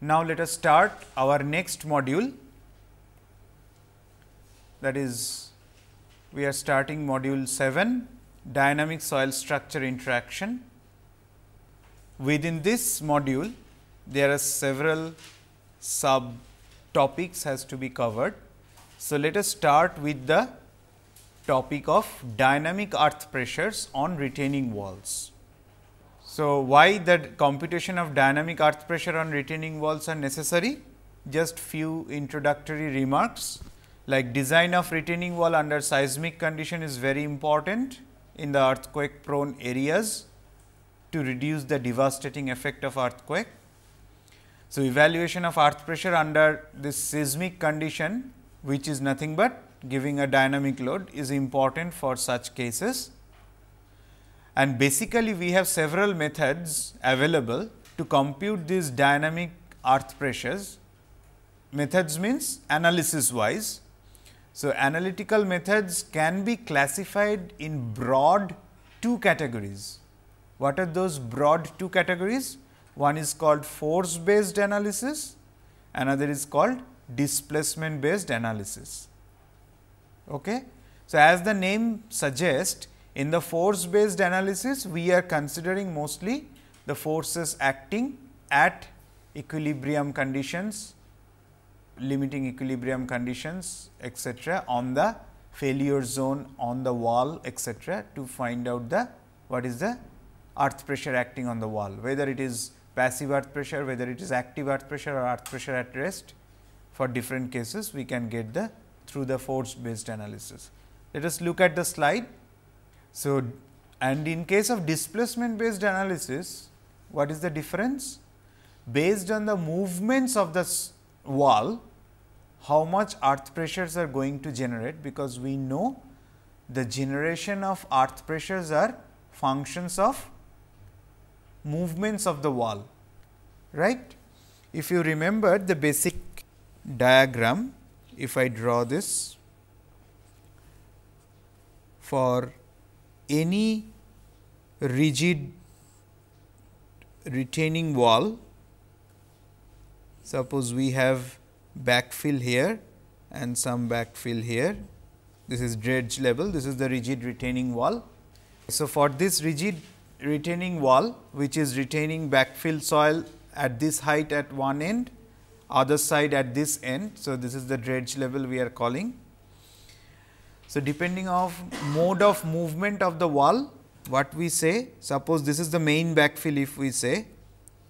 Now, let us start our next module, that is we are starting module 7, dynamic soil structure interaction. Within this module, there are several sub topics has to be covered. So, let us start with the topic of dynamic earth pressures on retaining walls. So, why the computation of dynamic earth pressure on retaining walls are necessary? Just few introductory remarks, like design of retaining wall under seismic condition is very important in the earthquake prone areas to reduce the devastating effect of earthquake. So, evaluation of earth pressure under this seismic condition, which is nothing but giving a dynamic load, is important for such cases. And basically, we have several methods available to compute these dynamic earth pressures. Methods means analysis wise. So, analytical methods can be classified in broad two categories. What are those broad two categories? One is called force based analysis, another is called displacement based analysis. Okay. So, as the name suggests, in the force based analysis, we are considering mostly the forces acting at equilibrium conditions, limiting equilibrium conditions, etc., on the failure zone, on the wall, etc., to find out the what is the earth pressure acting on the wall, whether it is passive earth pressure, whether it is active earth pressure or earth pressure at rest. For different cases, we can get the through the force based analysis. Let us look at the slide. So, and in case of displacement based analysis, what is the difference? Based on the movements of the wall, how much earth pressures are going to generate, because we know the generation of earth pressures are functions of movements of the wall, right. If you remember the basic diagram, if I draw this for any rigid retaining wall, suppose we have backfill here and some backfill here, this is dredge level, this is the rigid retaining wall. So, for this rigid retaining wall, which is retaining backfill soil at this height at one end, other side at this end. So, this is the dredge level we are calling. So, depending on mode of movement of the wall, what we say, suppose this is the main backfill, if we say,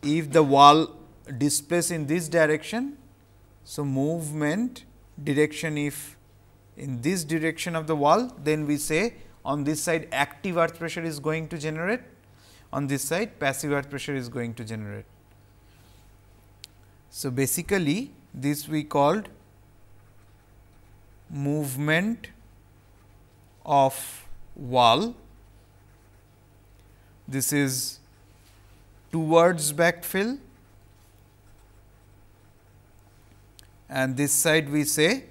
if the wall displaces in this direction. So, movement direction if in this direction of the wall, then we say on this side active earth pressure is going to generate, on this side passive earth pressure is going to generate. So, basically this we called movement of wall, this is towards backfill, and this side we say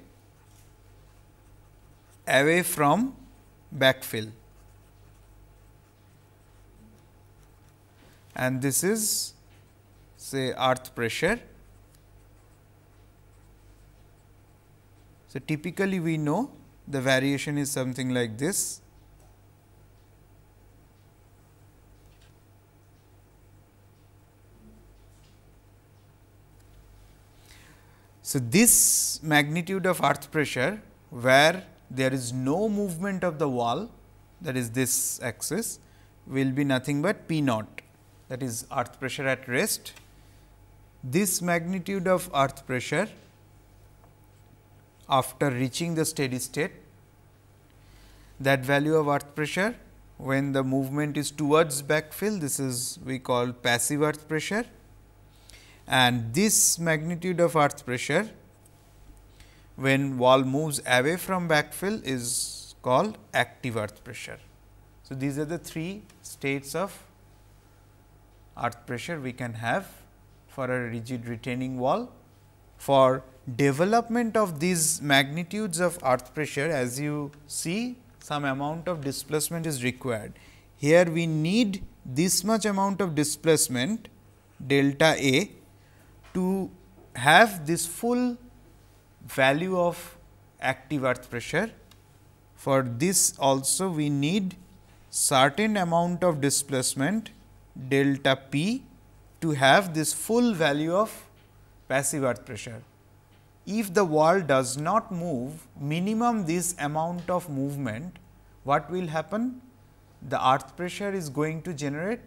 away from backfill, and this is say earth pressure. So, typically we know the variation is something like this. So, this magnitude of earth pressure, where there is no movement of the wall, that is this axis, will be nothing but P naught, that is earth pressure at rest. This magnitude of earth pressure after reaching the steady state, that value of earth pressure when the movement is towards backfill, this is we call passive earth pressure, and this magnitude of earth pressure when wall moves away from backfill is called active earth pressure. So, these are the three states of earth pressure we can have for a rigid retaining wall. For development of these magnitudes of earth pressure, as you see, some amount of displacement is required. Here we need this much amount of displacement delta A to have this full value of active earth pressure, for this also we need certain amount of displacement delta p to have this full value of passive earth pressure. If the wall does not move minimum this amount of movement, what will happen? The earth pressure is going to generate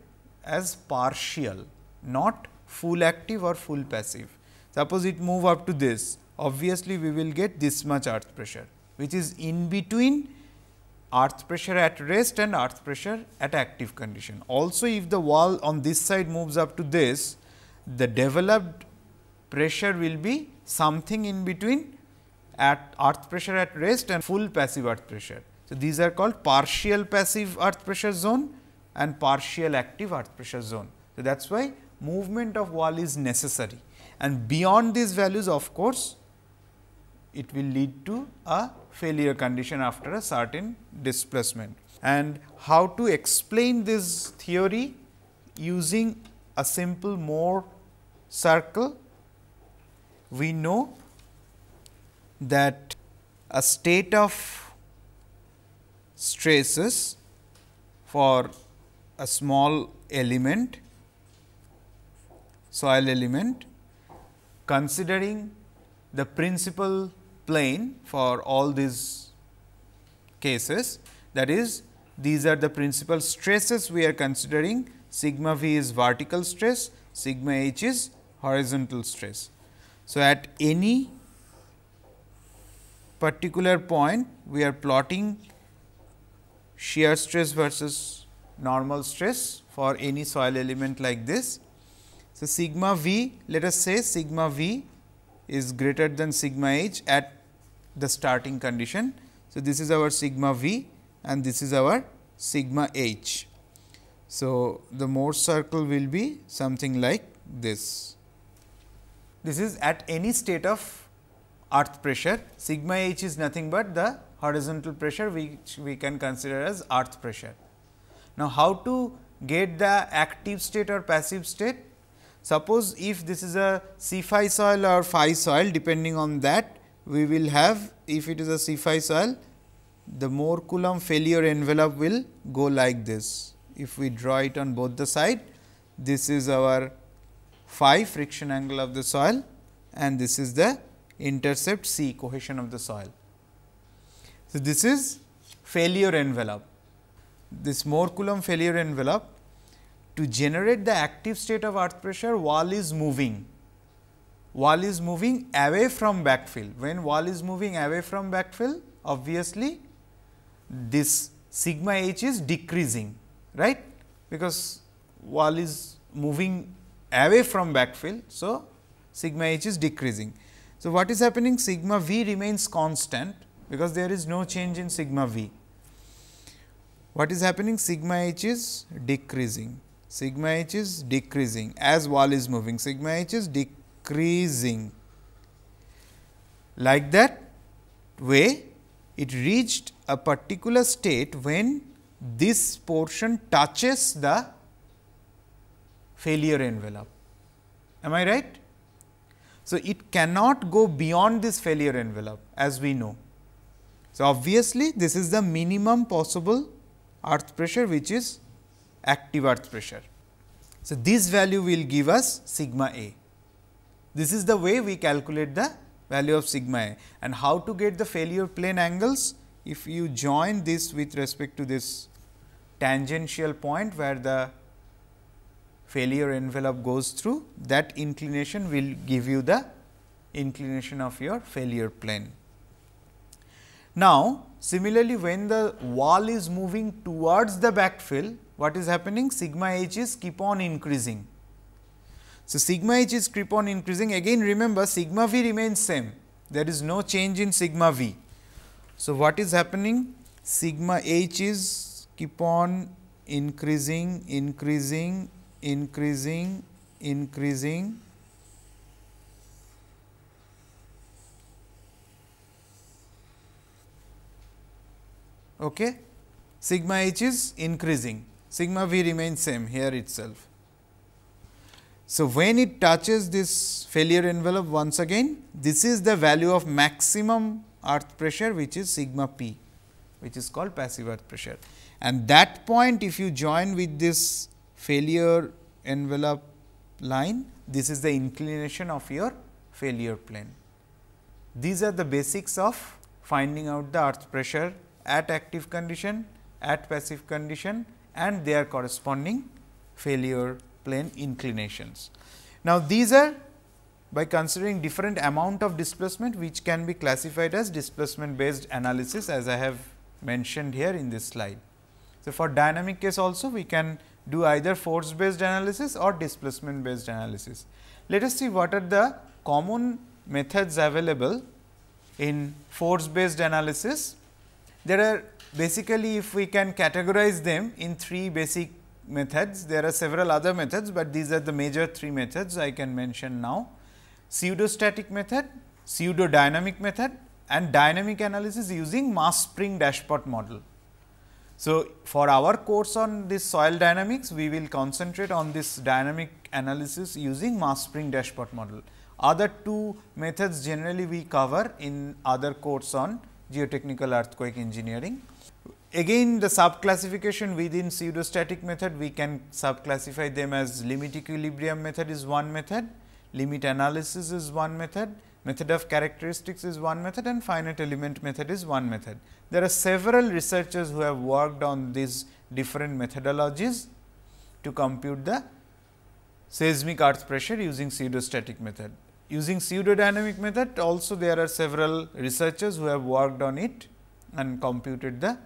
as partial, not full active or full passive. Suppose it move up to this, obviously we will get this much earth pressure, which is in between earth pressure at rest and earth pressure at active condition. Also, if the wall on this side moves up to this, the developed pressure will be something in between at earth pressure at rest and full passive earth pressure. So, these are called partial passive earth pressure zone and partial active earth pressure zone. So, that is why movement of wall is necessary, and beyond these values of course, it will lead to a failure condition after a certain displacement. And how to explain this theory using a simple Moore circle? We know that a state of stresses for a small element, soil element, considering the principal plane for all these cases, that is, these are the principal stresses we are considering. Sigma v is vertical stress, sigma h is horizontal stress. So, at any particular point we are plotting shear stress versus normal stress for any soil element like this. So, sigma v, let us say sigma v is greater than sigma h at the starting condition. So, this is our sigma v and this is our sigma h. So, the Moore circle will be something like this. This is at any state of earth pressure. Sigma h is nothing but the horizontal pressure which we can consider as earth pressure. Now, how to get the active state or passive state? Suppose if this is a C phi soil or phi soil, depending on that we will have, if it is a C phi soil, the Moore Coulomb failure envelope will go like this. If we draw it on both the side, this is our phi friction angle of the soil and this is the intercept C cohesion of the soil. So, this is failure envelope. This Moore Coulomb failure envelope, to generate the active state of earth pressure, wall is moving. Wall is moving away from backfill. When wall is moving away from backfill, obviously, this sigma h is decreasing, right, because wall is moving away from backfill. So, sigma h is decreasing. So, what is happening? Sigma v remains constant, because there is no change in sigma v. What is happening? Sigma h is decreasing. Sigma h is decreasing as wall is moving. Sigma h is decreasing. Like that way, it reached a particular state when this portion touches the failure envelope. Am I right? So, it cannot go beyond this failure envelope, as we know. So, obviously, this is the minimum possible earth pressure, which is active earth pressure. So, this value will give us sigma a. This is the way we calculate the value of sigma a. And how to get the failure plane angles? If you join this with respect to this tangential point where the failure envelope goes through, that inclination will give you the inclination of your failure plane. Now, similarly, when the wall is moving towards the backfill, what is happening? Sigma h is keep on increasing. So, sigma h is keep on increasing. Again, remember sigma v remains same. There is no change in sigma v. So, what is happening? Sigma h is keep on increasing, increasing, increasing, increasing. Okay. Sigma h is increasing, sigma v remains same here itself. So, when it touches this failure envelope once again, this is the value of maximum earth pressure, which is sigma p, which is called passive earth pressure. And that point, if you join with this failure envelope line, this is the inclination of your failure plane. These are the basics of finding out the earth pressure at active condition, at passive condition, and their corresponding failure plane inclinations. Now, these are by considering different amount of displacement, which can be classified as displacement based analysis, as I have mentioned here in this slide. So, for dynamic case also we can do either force based analysis or displacement based analysis. Let us see what are the common methods available in force based analysis. There are basically, if we can categorize them in three basic methods, there are several other methods, but these are the major three methods I can mention now: pseudostatic method, pseudo-dynamic method, and dynamic analysis using Mass-spring-dashpot model. So, for our course on this soil dynamics, we will concentrate on this dynamic analysis using Mass-spring-dashpot model. Other two methods generally we cover in other course on geotechnical earthquake engineering. Again, the sub classification within pseudostatic method, we can sub classify them as limit equilibrium method is one method, limit analysis is one method, method of characteristics is one method, and finite element method is one method. There are several researchers who have worked on these different methodologies to compute the seismic earth pressure using pseudostatic method. Using pseudo-dynamic method also there are several researchers who have worked on it and computed the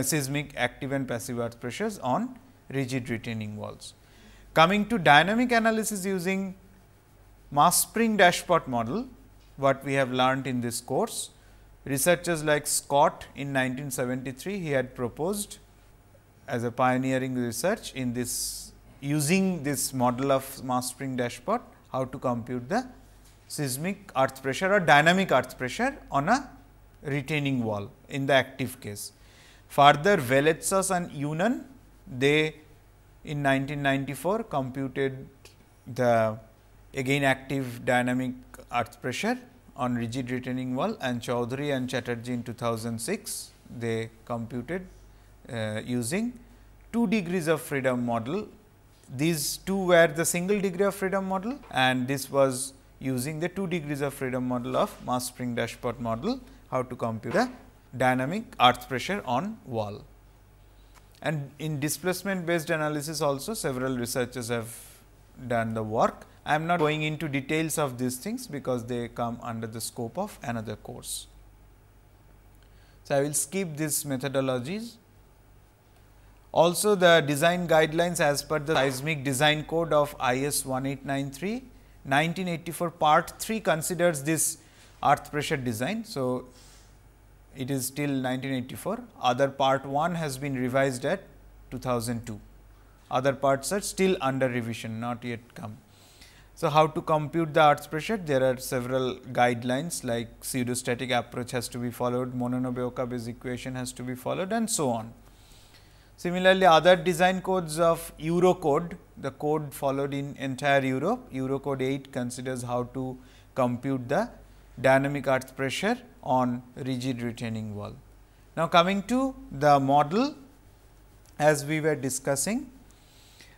seismic active and passive earth pressures on rigid retaining walls. Coming to dynamic analysis using Mass-spring-dashpot model, what we have learned in this course, researchers like Scott in 1973, he had proposed as a pioneering research in this using this model of Mass-spring-dashpot, how to compute the seismic earth pressure or dynamic earth pressure on a retaining wall in the active case. Further, Veletsas and Yunan, they in 1994 computed the again active dynamic earth pressure on rigid retaining wall, and Chaudhary and Chatterjee in 2006, they computed using 2 degrees of freedom model. These two were the single degree of freedom model, and this was using the 2 degrees of freedom model of Mass-spring-dashpot model, how to compute the dynamic earth pressure on wall. And in displacement based analysis also several researchers have done the work. I am not going into details of these things, because they come under the scope of another course. So, I will skip these methodologies. Also, the design guidelines as per the seismic design code of IS 1893, 1984 part 3 considers this earth pressure design. So, it is till 1984, other part 1 has been revised at 2002, other parts are still under revision, not yet come. So, how to compute the earth pressure? There are several guidelines like pseudostatic approach has to be followed, Mononobe-Okabe's equation has to be followed, and so on. Similarly, other design codes of Eurocode, the code followed in entire Europe, Eurocode 8 considers how to compute the dynamic earth pressure on rigid retaining wall. Now, coming to the model as we were discussing.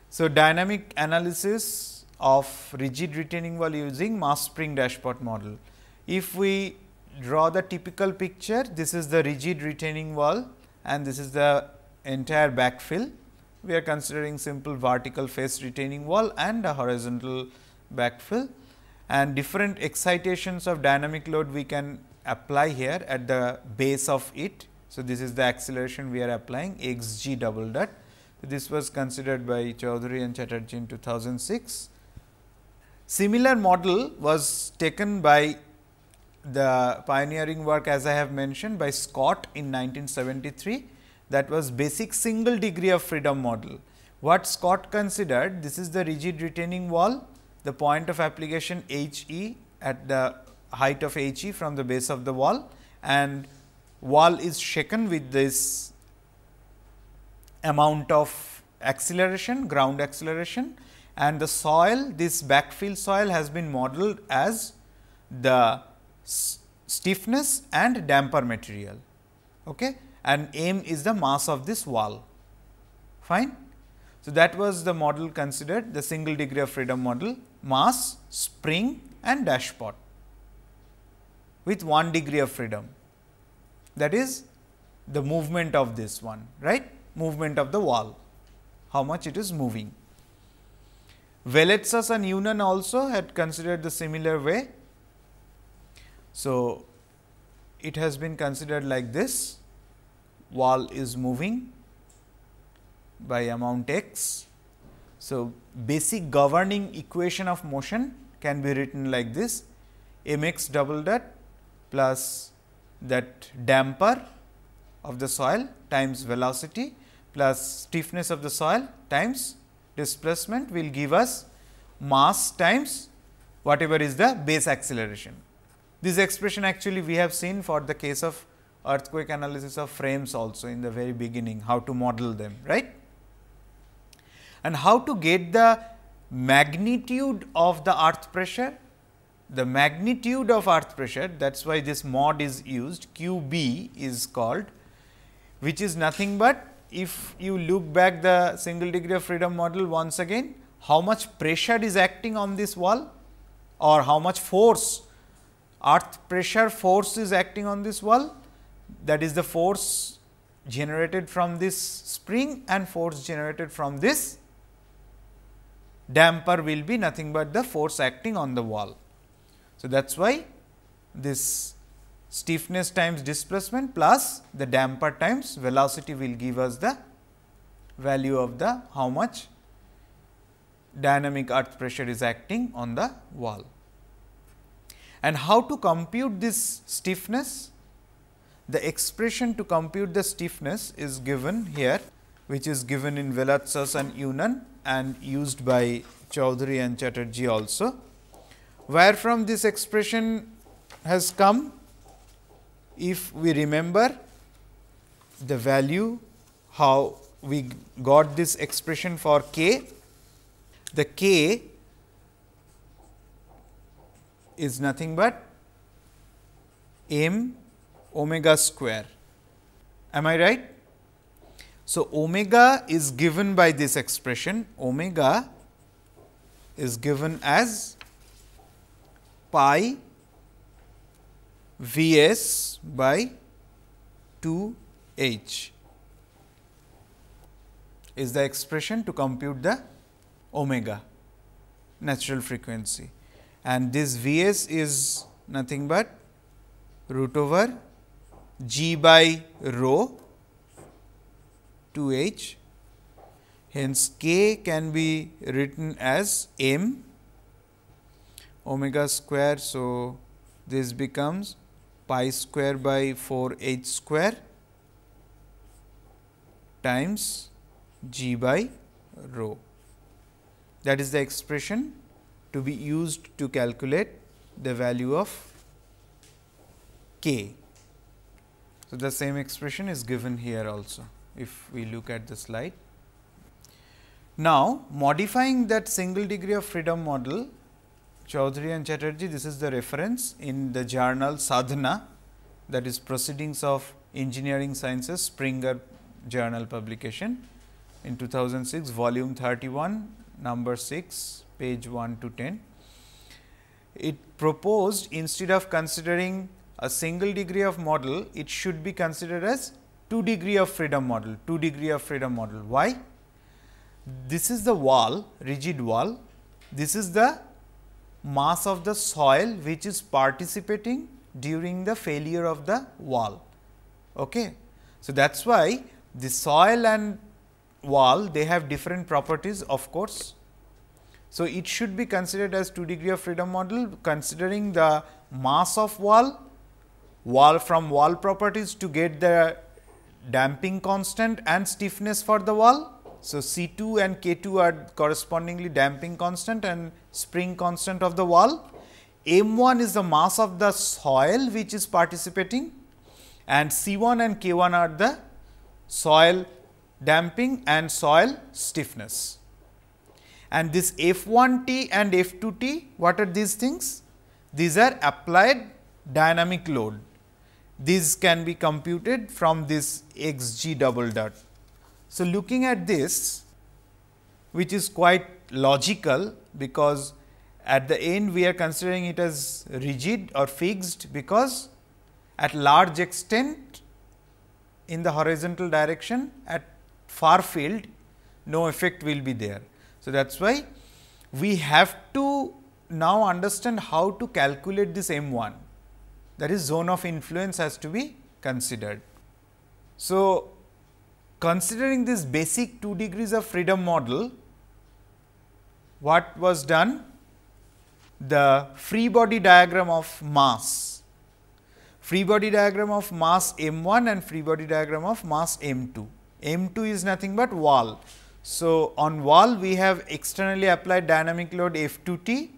So, dynamic analysis of rigid retaining wall using Mass-spring-dashpot model. If we draw the typical picture, this is the rigid retaining wall and this is the entire backfill. We are considering simple vertical face retaining wall and a horizontal backfill, and different excitations of dynamic load we can apply here at the base of it. So, this is the acceleration we are applying x g double dot. So, this was considered by Chaudhary and Chatterjee in 2006. Similar model was taken by the pioneering work, as I have mentioned, by Scott in 1973, that was basic single degree of freedom model. What Scott considered, this is the rigid retaining wall, the point of application H e at the height of H e from the base of the wall, and wall is shaken with this amount of acceleration, ground acceleration, and the soil, this backfill soil has been modeled as the stiffness and damper material, okay, and M is the mass of this wall. Fine. So, that was the model considered, the single degree of freedom model, mass, spring and dashpot with 1 degree of freedom, that is the movement of this one, right, movement of the wall, how much it is moving. Lec-36 and Unan also had considered the similar way. So, it has been considered like this, wall is moving by amount x. So, basic governing equation of motion can be written like this, mx double dot plus that damper of the soil times velocity plus stiffness of the soil times displacement will give us mass times whatever is the base acceleration. This expression actually we have seen for the case of earthquake analysis of frames also in the very beginning, how to model them, right. And how to get the magnitude of the earth pressure? The magnitude of earth pressure, that is why this mod is used, QB is called, which is nothing but, if you look back the single degree of freedom model once again, how much pressure is acting on this wall or how much force, earth pressure force is acting on this wall, that is the force generated from this spring and force generated from this damper will be nothing but the force acting on the wall. So, that is why this stiffness times displacement plus the damper times velocity will give us the value of the how much dynamic earth pressure is acting on the wall. And how to compute this stiffness? The expression to compute the stiffness is given here, which is given in Lec-36 and Unan and used by Chaudhary and Chatterjee also. Where from this expression has come? If we remember the value, how we got this expression for k, the k is nothing but m omega square. Am I right? So, omega is given by this expression, omega is given as pi V s by 2 h is the expression to compute the omega natural frequency, and this V s is nothing but root over g by rho 2 h. Hence, k can be written as m omega square. So, this becomes pi square by 4 h square times g by rho. That is the expression to be used to calculate the value of k. So, the same expression is given here also, if we look at the slide. Now, modifying that single degree of freedom model, Chaudhary and Chatterjee, this is the reference in the journal Sadhana, that is Proceedings of Engineering Sciences, Springer journal publication in 2006, volume 31, number 6, page 1 to 10. It proposed, instead of considering a single degree of model, it should be considered as 2 degree of freedom model, 2 degree of freedom model. Why? This is the wall, rigid wall, this is the mass of the soil which is participating during the failure of the wall. Okay. So, that is why the soil and wall, they have different properties, of course. So, it should be considered as 2 degree of freedom model, considering the mass of wall from wall properties to get the damping constant and stiffness for the wall. So, C2 and K2 are correspondingly damping constant and spring constant of the wall. M1 is the mass of the soil which is participating, and C1 and K1 are the soil damping and soil stiffness. And this F1T and F2T, what are these things? These are applied dynamic load. These can be computed from this xg double dot. So, looking at this, which is quite logical, because at the end we are considering it as rigid or fixed, because at large extent in the horizontal direction at far field no effect will be there. So, that is why we have to now understand how to calculate this M1, that is zone of influence has to be considered. So, considering this basic 2 degrees of freedom model, what was done? The free body diagram of mass, free body diagram of mass M1 and free body diagram of mass M2. M2 is nothing but wall. So, on wall we have externally applied dynamic load F2T.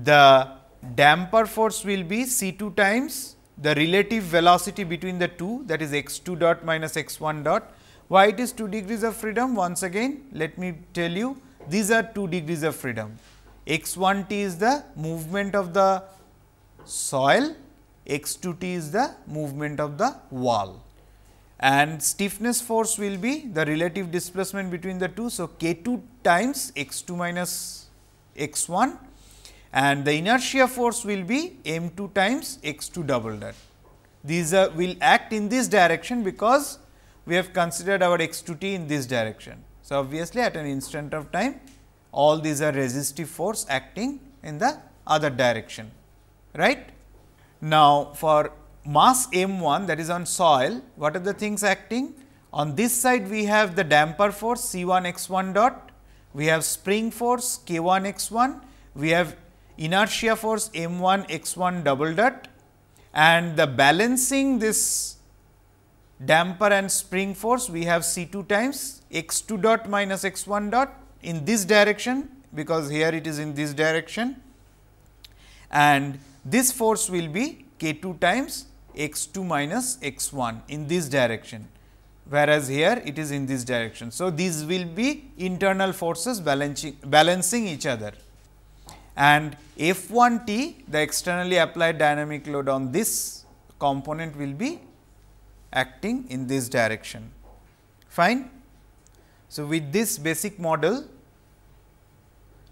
The damper force will be C2 times the relative velocity between the two, that is x2 dot minus x1 dot. Why it is 2 degrees of freedom? Once again let me tell you, these are 2 degrees of freedom. x1t is the movement of the soil, x2t is the movement of the wall, and stiffness force will be the relative displacement between the two. So, k2 times x2 minus x1, and the inertia force will be m2 times x2 double dot. These will act in this direction, because we have considered our x2t in this direction. So, obviously, at an instant of time all these are resistive force acting in the other direction, right. Now, for mass M1, that is on soil, what are the things acting? On this side we have the damper force C1 x1 dot, we have spring force K1 x1, we have inertia force M1 x1 double dot, and the balancing this damper and spring force we have C2 times x2 dot minus x1 dot in this direction, because here it is in this direction, and this force will be K2 times x2 minus x1 in this direction, whereas here it is in this direction. So, these will be internal forces balancing each other, and F1T, the externally applied dynamic load on this component, will be acting in this direction. Fine. So, with this basic model,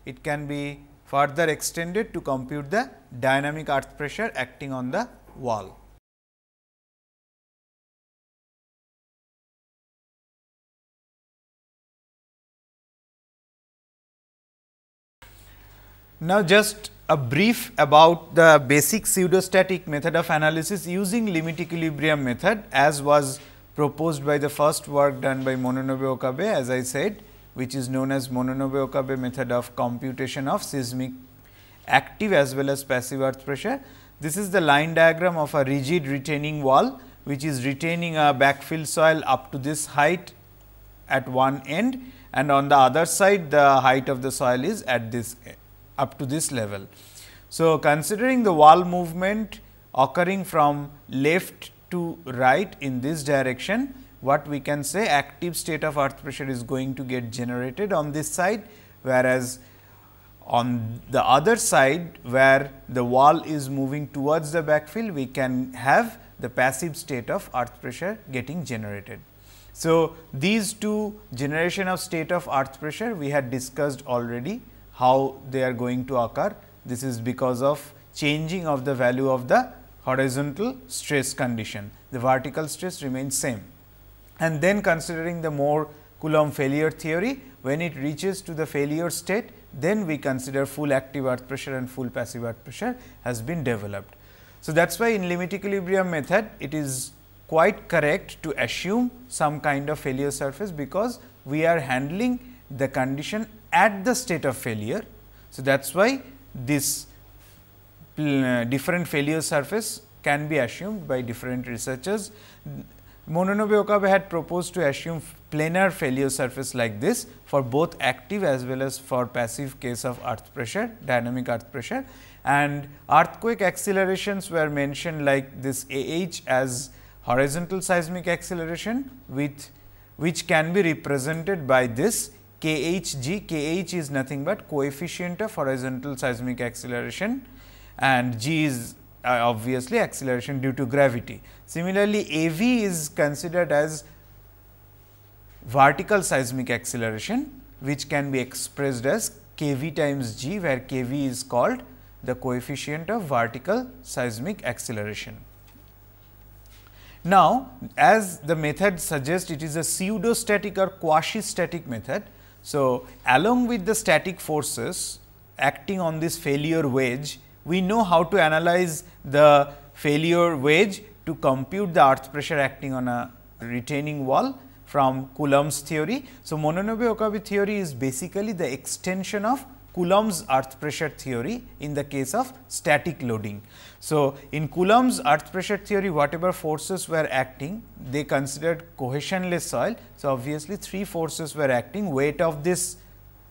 it can be further extended to compute the dynamic earth pressure acting on the wall. Now, just a brief about the basic pseudostatic method of analysis using limit equilibrium method, as was proposed by the first work done by Mononobe-Okabe, as I said, which is known as Mononobe-Okabe method of computation of seismic active as well as passive earth pressure. This is the line diagram of a rigid retaining wall, which is retaining a backfill soil up to this height at one end, and on the other side the height of the soil is at this up to this level. So, considering the wall movement occurring from left to right in this direction, what we can say, active state of earth pressure is going to get generated on this side, whereas on the other side where the wall is moving towards the backfill, we can have the passive state of earth pressure getting generated. So, these two generation of state of earth pressure we had discussed already, how they are going to occur. This is because of changing of the value of the horizontal stress condition, the vertical stress remains same. And then considering the more Coulomb failure theory, when it reaches to the failure state, then we consider full active earth pressure and full passive earth pressure has been developed. So, that is why in limit equilibrium method it is quite correct to assume some kind of failure surface, because we are handling the condition at the state of failure. So, that is why this different failure surface can be assumed by different researchers. Mononobe-Okabe had proposed to assume planar failure surface like this for both active as well as for passive case of earth pressure, dynamic earth pressure, and earthquake accelerations were mentioned like this AH as horizontal seismic acceleration, with which can be represented by this KHG, KH is nothing but coefficient of horizontal seismic acceleration, and G is obviously acceleration due to gravity. Similarly, AV is considered as vertical seismic acceleration, which can be expressed as kV times G, where kV is called the coefficient of vertical seismic acceleration. Now, as the method suggests, it is a pseudo-static or quasi-static method. So, along with the static forces acting on this failure wedge, we know how to analyze the failure wedge to compute the earth pressure acting on a retaining wall from Coulomb's theory. So, Mononobe-Okabe theory is basically the extension of Coulomb's earth pressure theory in the case of static loading. So, in Coulomb's earth pressure theory, whatever forces were acting, they considered cohesionless soil. So, obviously, three forces were acting: weight of this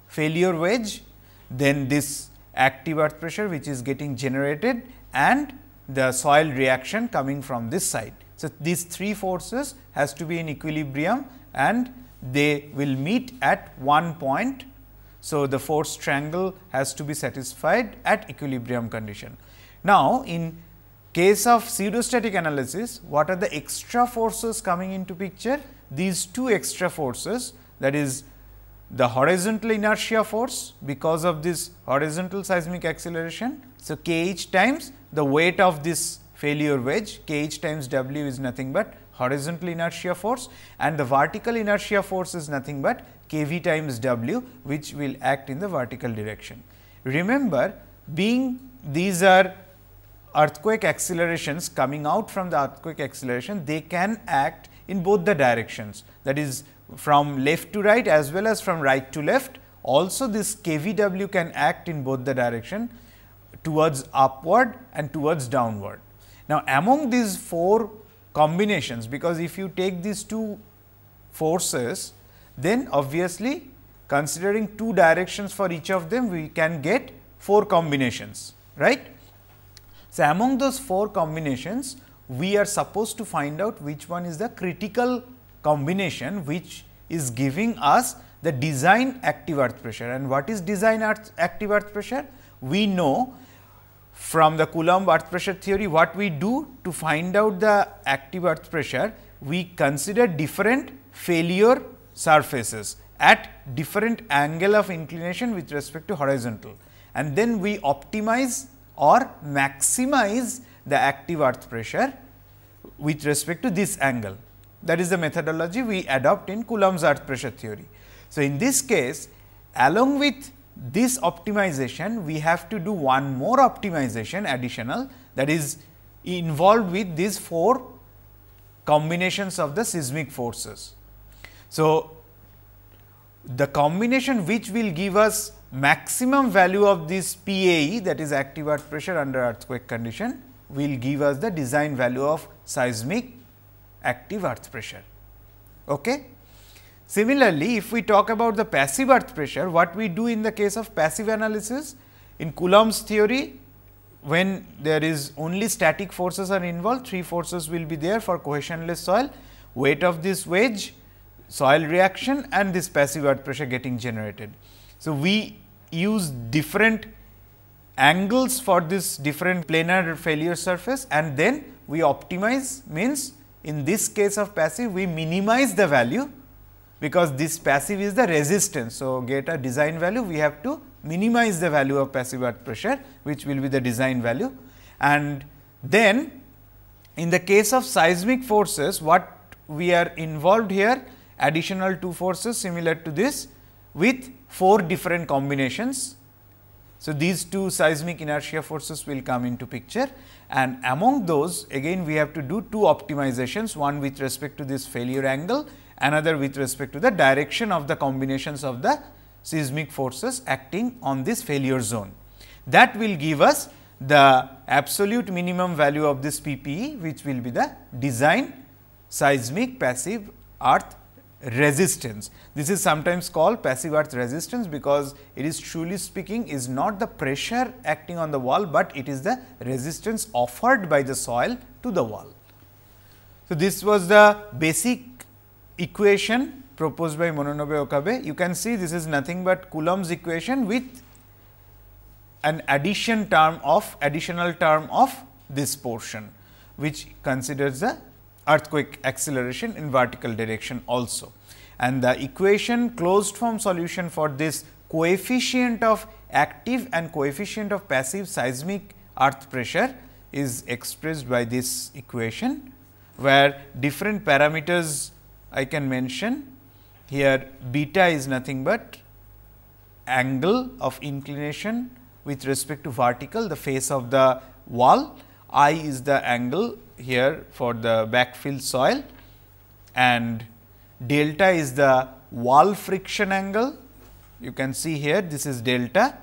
failure wedge, then this active earth pressure which is getting generated, and the soil reaction coming from this side. So, these three forces has to be in equilibrium and they will meet at one point. So, the force triangle has to be satisfied at equilibrium condition. Now, in case of pseudostatic analysis, what are the extra forces coming into picture? These two extra forces, that is the horizontal inertia force because of this horizontal seismic acceleration. So, kh times the weight of this failure wedge, kh times w is nothing but horizontal inertia force, and the vertical inertia force is nothing but kV times w, which will act in the vertical direction. Remember, being these are earthquake accelerations coming out from the earthquake acceleration, they can act in both the directions, that is from left to right as well as from right to left. Also, this kVw can act in both the direction, towards upward and towards downward. Now, among these four combinations, because if you take these two forces, then obviously considering two directions for each of them, we can get four combinations, right. So, among those four combinations, we are supposed to find out which one is the critical combination which is giving us the design active earth pressure. And what is design active earth pressure? We know from the Coulomb earth pressure theory, what we do to find out the active earth pressure, we consider different failure surfaces at different angle of inclination with respect to horizontal, and then we optimize or maximize the active earth pressure with respect to this angle. That is the methodology we adopt in Coulomb's earth pressure theory. So, in this case, along with this optimization, we have to do one more optimization additional, that is involved with these four combinations of the seismic forces. So, the combination which will give us maximum value of this PAE, that is active earth pressure under earthquake condition, will give us the design value of seismic active earth pressure. Okay. Similarly, if we talk about the passive earth pressure, what we do in the case of passive analysis, in Coulomb's theory, when there is only static forces are involved, three forces will be there for cohesionless soil: weight of this wedge, soil reaction, and this passive earth pressure getting generated. So, we use different angles for this different planar failure surface, and then we optimize, means in this case of passive we minimize the value, because this passive is the resistance. So, get a design value, we have to minimize the value of passive earth pressure, which will be the design value. And then in the case of seismic forces, what we are involved here, additional two forces similar to this with four different combinations. So, these two seismic inertia forces will come into picture, and among those again we have to do two optimizations, one with respect to this failure angle, another with respect to the direction of the combinations of the seismic forces acting on this failure zone. That will give us the absolute minimum value of this PPE, which will be the design seismic passive earth resistance. This is sometimes called passive earth resistance, because it is truly speaking is not the pressure acting on the wall, but it is the resistance offered by the soil to the wall. So, this was the basic equation proposed by Mononobe-Okabe. You can see this is nothing but Coulomb's equation with an additional term of this portion, which considers the earthquake acceleration in vertical direction also. And the equation closed form solution for this coefficient of active and coefficient of passive seismic earth pressure is expressed by this equation, where different parameters I can mention. Here beta is nothing but angle of inclination with respect to vertical, the face of the wall. I is the angle here for the backfill soil, and delta is the wall friction angle. You can see here this is delta,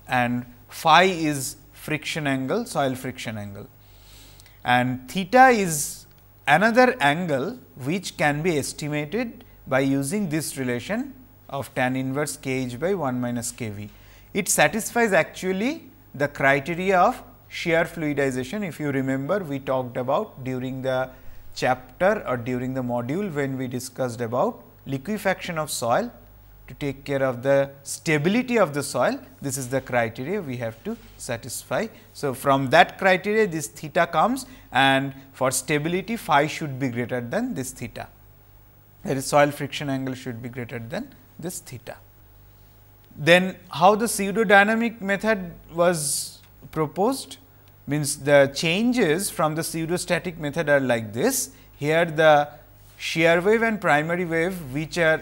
and phi is friction angle, soil friction angle, and theta is another angle which can be estimated by using this relation of tan inverse k h by 1 minus k v. It satisfies actually the criteria of shear fluidization. If you remember, we talked about during the chapter or during the module when we discussed about liquefaction of soil to take care of the stability of the soil. This is the criteria we have to satisfy. So, from that criteria this theta comes, and for stability phi should be greater than this theta, that is soil friction angle should be greater than this theta. Then how the pseudo-dynamic method was proposed, means the changes from the pseudo-static method are like this. Here the shear wave and primary wave which are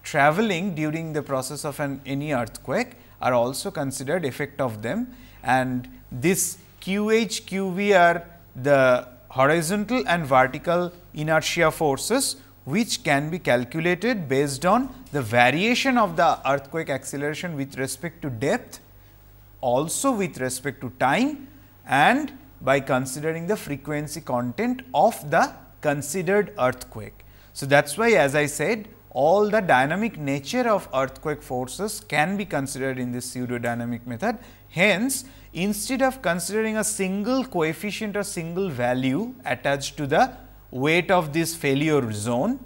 travelling during the process of any earthquake are also considered effect of them, and this QH, QV are the horizontal and vertical inertia forces which can be calculated based on the variation of the earthquake acceleration with respect to depth, also with respect to time, and by considering the frequency content of the considered earthquake. So, that is why, as I said, all the dynamic nature of earthquake forces can be considered in this pseudo-dynamic method. Hence, instead of considering a single coefficient or single value attached to the weight of this failure zone,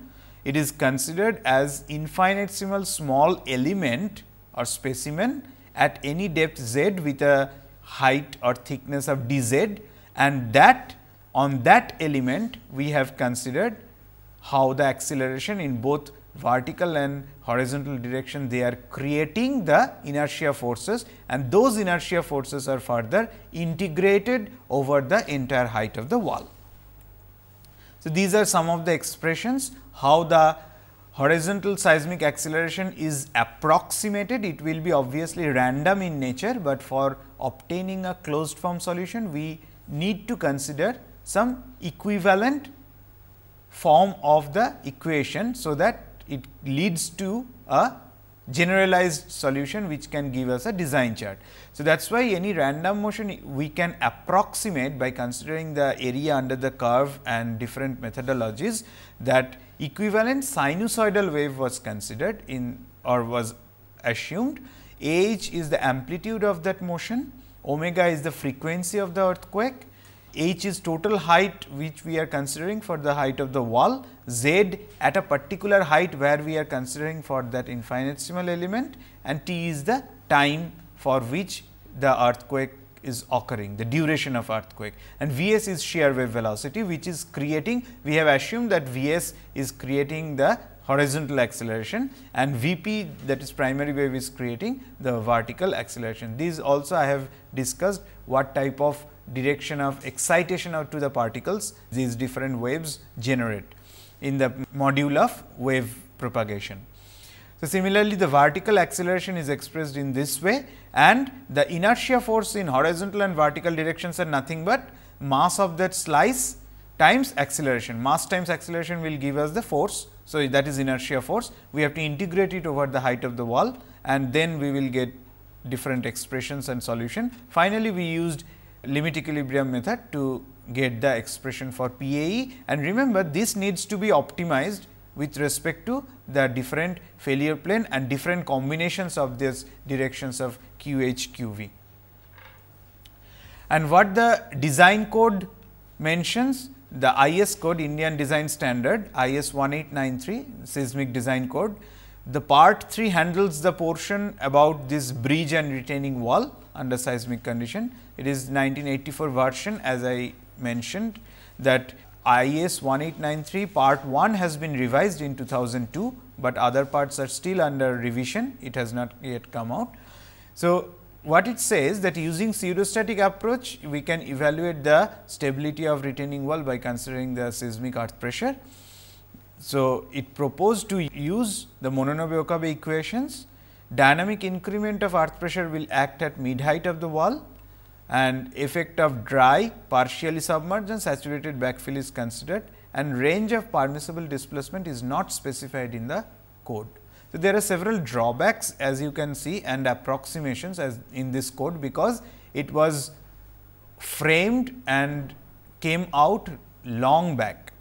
it is considered as infinitesimal small element or specimen at any depth z with a height or thickness of dz, and that on that element we have considered how the acceleration in both vertical and horizontal direction they are creating the inertia forces, and those inertia forces are further integrated over the entire height of the wall. So, these are some of the expressions how the horizontal seismic acceleration is approximated. It will be obviously random in nature, but for obtaining a closed form solution we need to consider some equivalent form of the equation, so that it leads to a generalized solution which can give us a design chart. So, that is why any random motion we can approximate by considering the area under the curve and different methodologies. That equivalent sinusoidal wave was considered in or was assumed. H is the amplitude of that motion, omega is the frequency of the earthquake, h is total height which we are considering for the height of the wall, z at a particular height where we are considering for that infinitesimal element, and t is the time for which the earthquake is occurring, the duration of earthquake, and Vs is shear wave velocity which is creating, we have assumed that Vs is creating the horizontal acceleration and Vp, that is primary wave, is creating the vertical acceleration. These also I have discussed what type of direction of excitation out to the particles these different waves generate in the module of wave propagation. So, similarly, the vertical acceleration is expressed in this way, and the inertia force in horizontal and vertical directions are nothing but mass of that slice times acceleration. Mass times acceleration will give us the force. So, that is inertia force. We have to integrate it over the height of the wall, and then we will get different expressions and solution. Finally, we used limit equilibrium method to get the expression for PAE, and remember this needs to be optimized with respect to the different failure plane and different combinations of these directions of QH, QV. And what the design code mentions, the IS code, Indian Design Standard IS 1893 seismic design code. The part 3 handles the portion about this bridge and retaining wall under seismic condition. It is 1984 version, as I mentioned, that IS 1893 part 1 has been revised in 2002, but other parts are still under revision. It has not yet come out. So, what it says that using pseudostatic approach, we can evaluate the stability of retaining wall by considering the seismic earth pressure. So, it proposed to use the Mononobe-Okabe equations. Dynamic increment of earth pressure will act at mid height of the wall, and effect of dry, partially submerged and saturated backfill is considered, and range of permissible displacement is not specified in the code. So, there are several drawbacks, as you can see, and approximations as in this code, because it was framed and came out long back.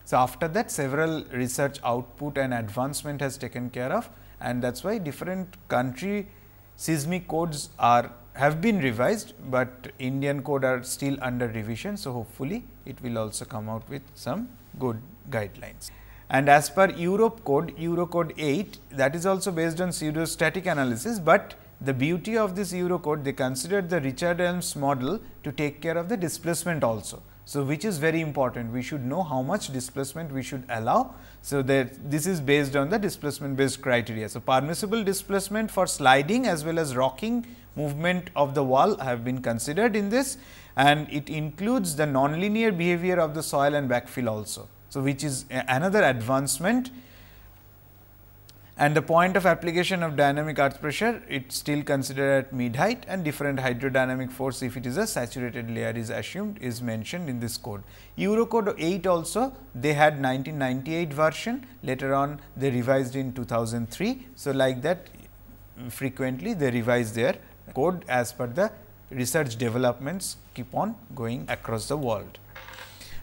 So, after that several research output and advancement has taken care of, and that is why different country seismic codes have been revised, but Indian code are still under revision. So, hopefully, it will also come out with some good guidelines. And as per Europe code, Eurocode 8, that is also based on pseudostatic analysis, but the beauty of this Eurocode, they considered the Richard-Elms model to take care of the displacement also. So, which is very important, we should know how much displacement we should allow. So, that this is based on the displacement based criteria. So, permissible displacement for sliding as well as rocking movement of the wall have been considered in this, and it includes the nonlinear behavior of the soil and backfill also. So, which is another advancement, and the point of application of dynamic earth pressure, it still considered at mid height, and different hydrodynamic force if it is a saturated layer is assumed is mentioned in this code. Eurocode 8 also they had 1998 version, later on they revised in 2003. So, like that frequently they revise their code as per the research developments keep on going across the world.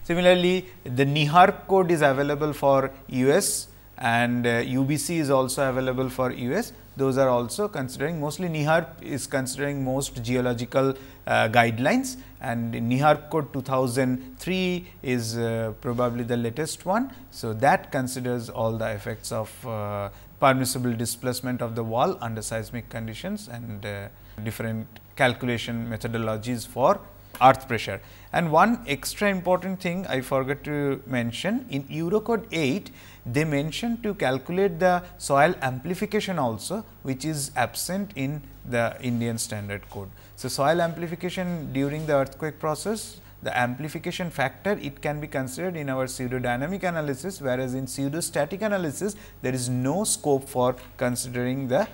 Similarly, the NIHARP code is available for US, and UBC is also available for US. Those are also considering, mostly NIHARP is considering most geological guidelines, and NIHARP code 2003 is probably the latest one. So, that considers all the effects of permissible displacement of the wall under seismic conditions and different calculation methodologies for earth pressure. And one extra important thing I forgot to mention, in Eurocode 8, they mentioned to calculate the soil amplification also, which is absent in the Indian standard code. So, soil amplification during the earthquake process, the amplification factor, it can be considered in our pseudo-dynamic analysis, whereas in pseudostatic analysis there is no scope for considering the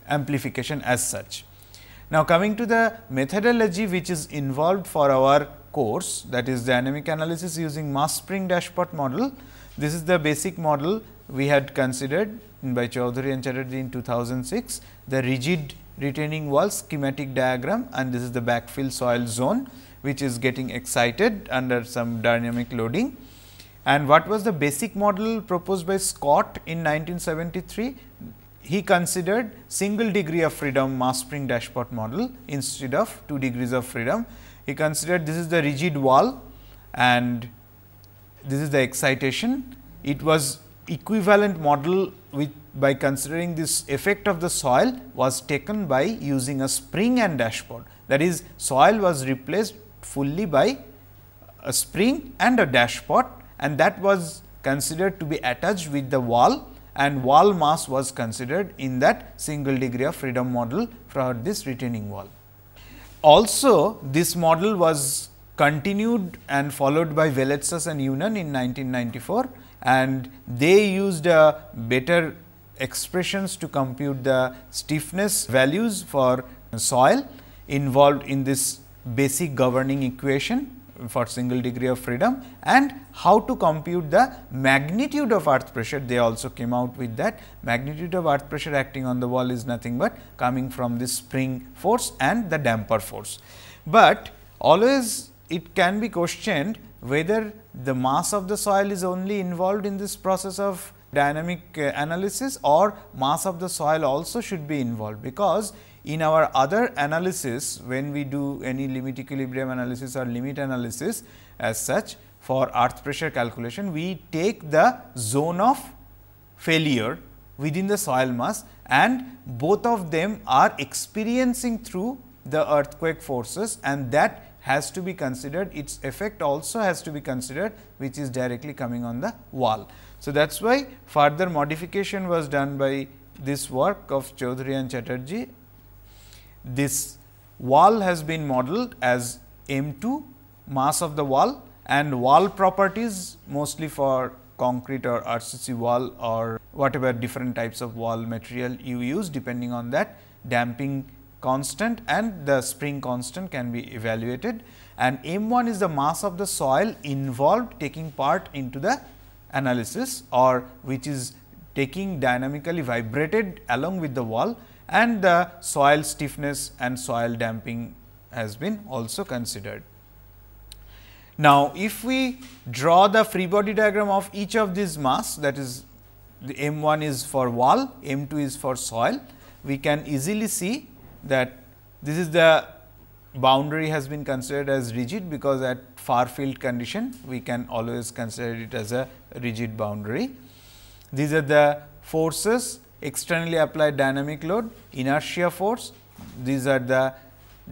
amplification as such. Now, coming to the methodology which is involved for our course, that is dynamic analysis using Mass-spring-dashpot model. This is the basic model we had considered by Chaudhary and Chatterjee in 2006, the rigid retaining wall schematic diagram, and this is the backfill soil zone, which is getting excited under some dynamic loading. And what was the basic model proposed by Scott in 1973? He considered single degree of freedom Mass-spring-dashpot model instead of 2 degrees of freedom. He considered this is the rigid wall and this is the excitation. It was equivalent model with, by considering this effect of the soil was taken by using a spring and dashpot. That is, soil was replaced fully by a spring and a dashpot, and that was considered to be attached with the wall, and wall mass was considered in that single degree of freedom model for this retaining wall. Also, this model was continued and followed by Veletsas and Yunan in 1994, and they used better expressions to compute the stiffness values for soil involved in this basic governing equation for single degree of freedom, and how to compute the magnitude of earth pressure. They also came out with that magnitude of earth pressure acting on the wall is nothing but coming from this spring force and the damper force. But always it can be questioned whether the mass of the soil is only involved in this process of dynamic analysis, or mass of the soil also should be involved, because in our other analysis, when we do any limit equilibrium analysis or limit analysis as such, for earth pressure calculation, we take the zone of failure within the soil mass, and both of them are experiencing through the earthquake forces, and that has to be considered. Its effect also has to be considered, which is directly coming on the wall. So, that is why further modification was done by this work of Chaudhary and Chatterjee. This wall has been modeled as M2, mass of the wall, and wall properties mostly for concrete or RCC wall or whatever different types of wall material you use, depending on that damping constant and the spring constant can be evaluated, and M1 is the mass of the soil involved taking part into the analysis, or which is taking dynamically vibrated along with the wall, and the soil stiffness and soil damping has been also considered. Now, if we draw the free body diagram of each of these mass, that is the M1 is for wall, M2 is for soil, we can easily see that this is the boundary has been considered as rigid, because at far field condition we can always consider it as a rigid boundary. These are the forces: externally applied dynamic load, inertia force, these are the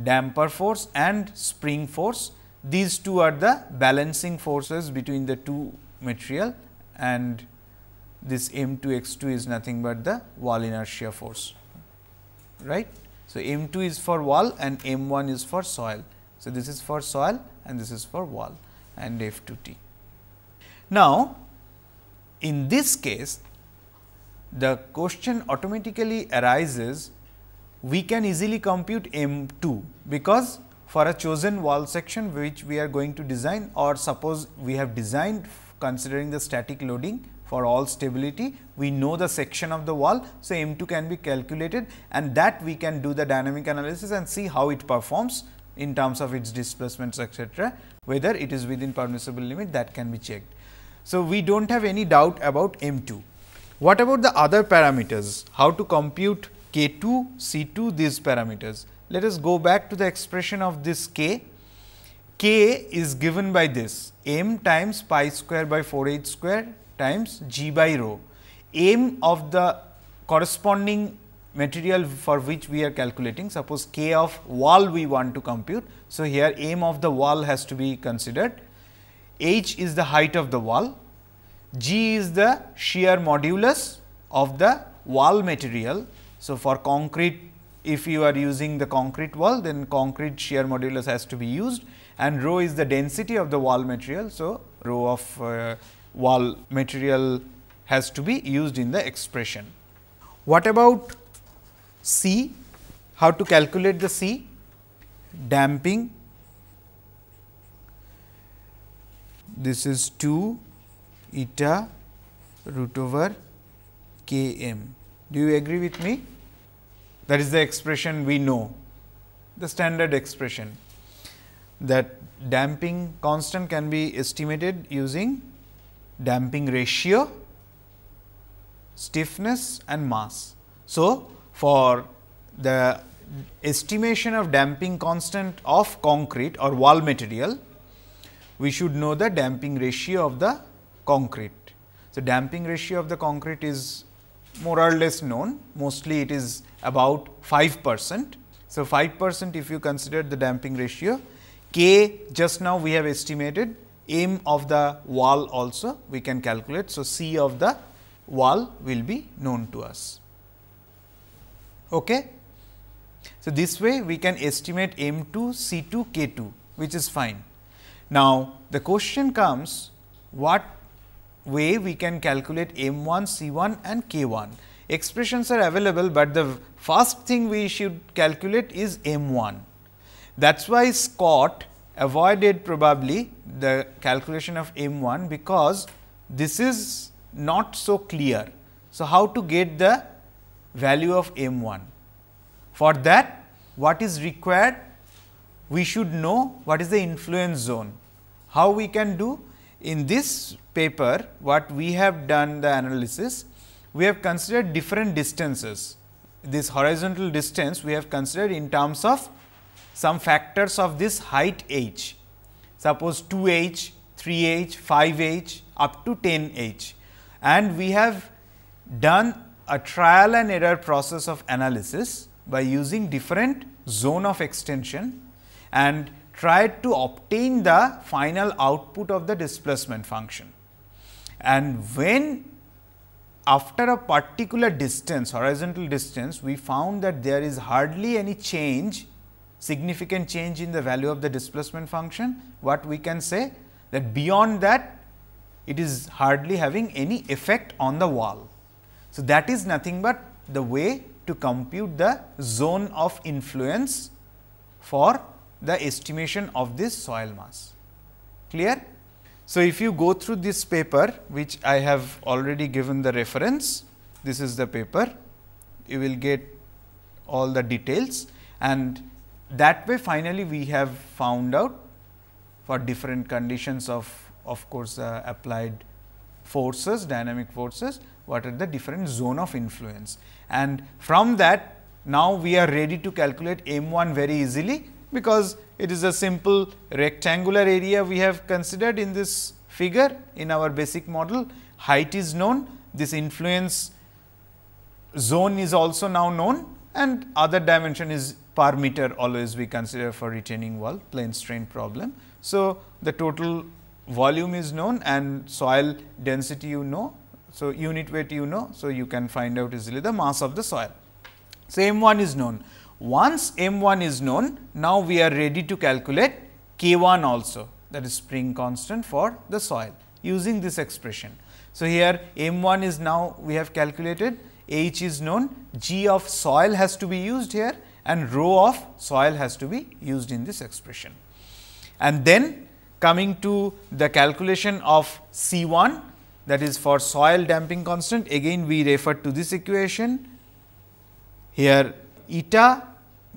damper force and spring force. These two are the balancing forces between the two material, and this M2 X2 is nothing but the wall inertia force, right. So, M2 is for wall and M1 is for soil. So, this is for soil and this is for wall, and F2T. Now, in this case, the question automatically arises, we can easily compute M2, because for a chosen wall section which we are going to design, or suppose we have designed considering the static loading for all stability, we know the section of the wall. So, M2 can be calculated, and that we can do the dynamic analysis and see how it performs in terms of its displacements, etc., whether it is within permissible limit, that can be checked. So, we do not have any doubt about M2. What about the other parameters? How to compute K2, C2, these parameters? Let us go back to the expression of this K. K is given by this m times pi square by 4h square times g by rho. M of the corresponding material for which we are calculating, suppose K of wall we want to compute. So, here m of the wall has to be considered, h is the height of the wall, g is the shear modulus of the wall material. So, for concrete, if you are using the concrete wall, then concrete shear modulus has to be used, and rho is the density of the wall material. So, rho of wall material has to be used in the expression. What about C? How to calculate the C? Damping, this is 2 eta root over K m. Do you agree with me? That is the expression we know, the standard expression, that damping constant can be estimated using damping ratio, stiffness and mass. So, for the estimation of damping constant of concrete or wall material, we should know the damping ratio of the concrete. So, damping ratio of the concrete is more or less known, mostly it is about 5%. So, 5% if you consider the damping ratio, K just now we have estimated, m of the wall also we can calculate. So, C of the wall will be known to us. Okay. So, this way we can estimate M2, C2, K2, which is fine. Now, the question comes, what way we can calculate M1, C1 and K1. Expressions are available, but the first thing we should calculate is M1. That is why Scott avoided probably the calculation of M1, because this is not so clear. So, how to get the value of M1? For that, what is required? We should know what is the influence zone. How we can do? In this paper, what we have done the analysis, we have considered different distances. This horizontal distance we have considered in terms of some factors of this height h. Suppose 2 h, 3 3H, 5H up to 10H, and we have done a trial and error process of analysis by using different zone of extension and tried to obtain the final output of the displacement function. And when after a particular distance, horizontal distance, we found that there is hardly any change, significant change in the value of the displacement function, what we can say that beyond that it is hardly having any effect on the wall. So, that is nothing but the way to compute the zone of influence for the estimation of this soil mass. Clear? So, if you go through this paper, which I have already given the reference, this is the paper, you will get all the details, and that way finally we have found out for different conditions of course, applied forces, dynamic forces, what are the different zone of influence. And from that, now we are ready to calculate M1 very easily, because it is a simple rectangular area we have considered in this figure in our basic model. Height is known, this influence zone is also now known, and other dimension is per meter always we consider for retaining wall plane strain problem. So, the total volume is known and soil density you know. So, unit weight you know. So, you can find out easily the mass of the soil. So, M1 is known. Once M1 is known, now we are ready to calculate K1 also, that is spring constant for the soil using this expression. So, here M1 is now we have calculated, H is known, G of soil has to be used here and rho of soil has to be used in this expression. And then coming to the calculation of C1, that is for soil damping constant, again we refer to this equation. Here eta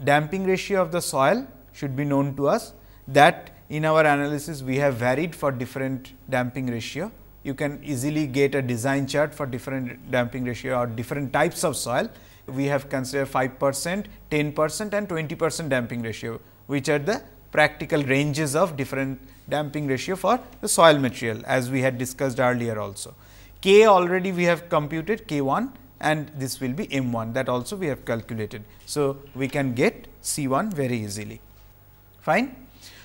damping ratio of the soil should be known to us, that in our analysis we have varied for different damping ratio. You can easily get a design chart for different damping ratio or different types of soil. We have considered 5%, 10% and 20% damping ratio, which are the practical ranges of different damping ratio for the soil material, as we had discussed earlier also. K already we have computed K1 and this will be M1, that also we have calculated. So, we can get C1 very easily. Fine.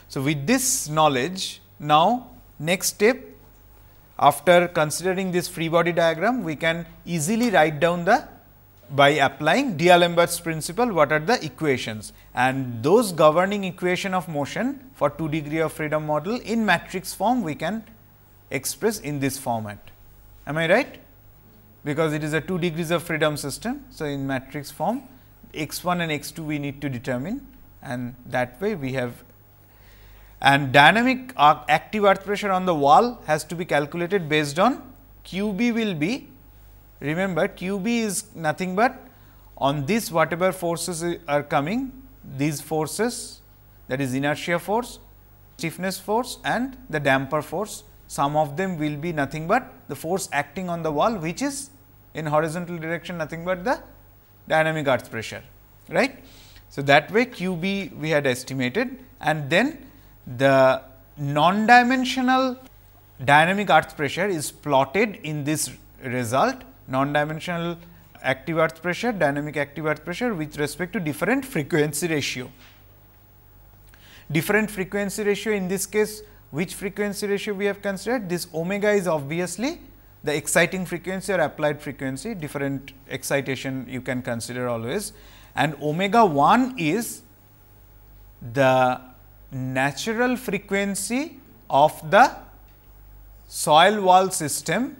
So, with this knowledge, now next step, after considering this free body diagram, we can easily write down the, by applying D'Alembert's principle, what are the equations, and those governing equation of motion for 2 degree of freedom model in matrix form we can express in this format. Am I right? Because it is a 2 degrees of freedom system. So, in matrix form x1 and x2 we need to determine, and that way we have, and dynamic active earth pressure on the wall has to be calculated based on QB will be, remember QB is nothing but on this whatever forces are coming, these forces, that is inertia force, stiffness force and the damper force, some of them will be nothing but the force acting on the wall, which is in horizontal direction nothing but the dynamic earth pressure, right. So, that way QB we had estimated, and then the non-dimensional dynamic earth pressure is plotted in this result, non-dimensional active earth pressure, dynamic active earth pressure with respect to different frequency ratio. Different frequency ratio in this case, which frequency ratio we have considered? This omega is obviously the exciting frequency or applied frequency, different excitation you can consider always, and omega 1 is the natural frequency of the soil wall system,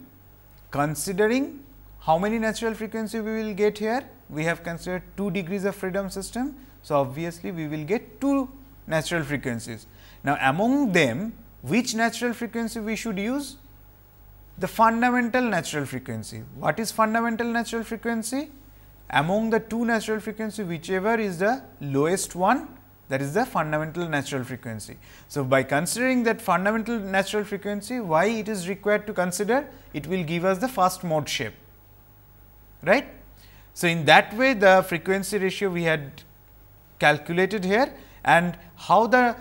considering how many natural frequency we will get here? We have considered 2 degrees of freedom system. So, obviously, we will get 2 natural frequencies. Now, among them which natural frequency we should use? The fundamental natural frequency. What is fundamental natural frequency? Among the 2 natural frequency, whichever is the lowest one, that is the fundamental natural frequency. So, by considering that fundamental natural frequency, why it is required to consider? It will give us the first mode shape, right. So, in that way the frequency ratio we had calculated here, and how the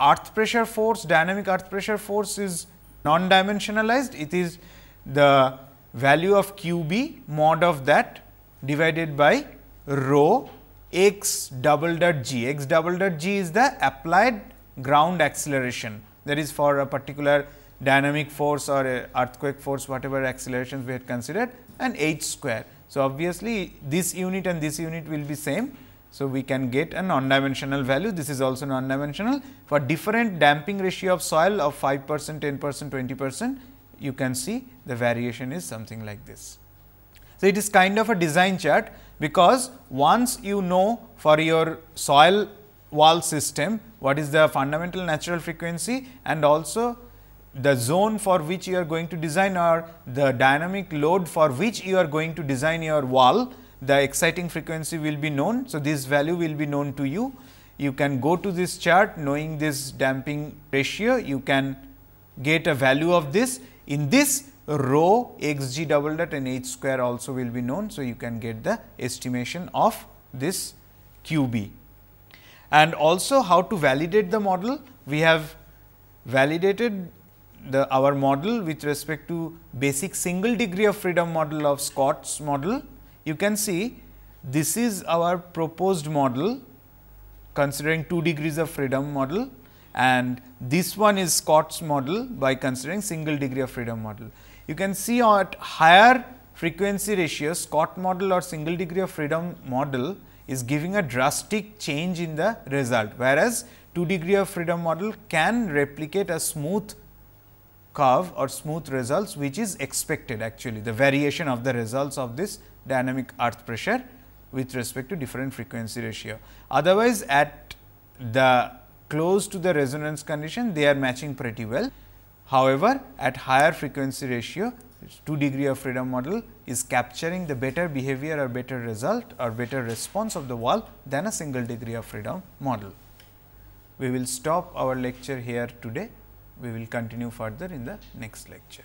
earth pressure force, dynamic earth pressure force is non-dimensionalized, it is the value of QB mod of that divided by rho x double dot g. X double dot g is the applied ground acceleration, that is for a particular dynamic force or a earthquake force, whatever accelerations we had considered, and h square. So, obviously, this unit and this unit will be same. So, we can get a non-dimensional value. This is also non-dimensional. For different damping ratio of soil of 5%, 10%, 20%, you can see the variation is something like this. So, it is kind of a design chart, because once you know for your soil wall system what is the fundamental natural frequency and also the zone for which you are going to design or the dynamic load for which you are going to design your wall, the exciting frequency will be known. So, this value will be known to you. You can go to this chart knowing this damping ratio, you can get a value of this. In this rho x g double dot and h square also will be known. So, you can get the estimation of this QB. And also how to validate the model. We have validated our model with respect to basic single degree of freedom model of Scott's model. You can see this is our proposed model considering 2 degrees of freedom model, and this one is Scott's model by considering single degree of freedom model. You can see at higher frequency ratio, Scott model or single degree of freedom model is giving a drastic change in the result, whereas 2 degree of freedom model can replicate a smooth curve or smooth results, which is expected actually the variation of the results of this dynamic earth pressure with respect to different frequency ratio. Otherwise, at the close to the resonance condition, they are matching pretty well. However, at higher frequency ratio, 2 degree of freedom model is capturing the better behavior or better result or better response of the wall than a single degree of freedom model. We will stop our lecture here today. We will continue further in the next lecture.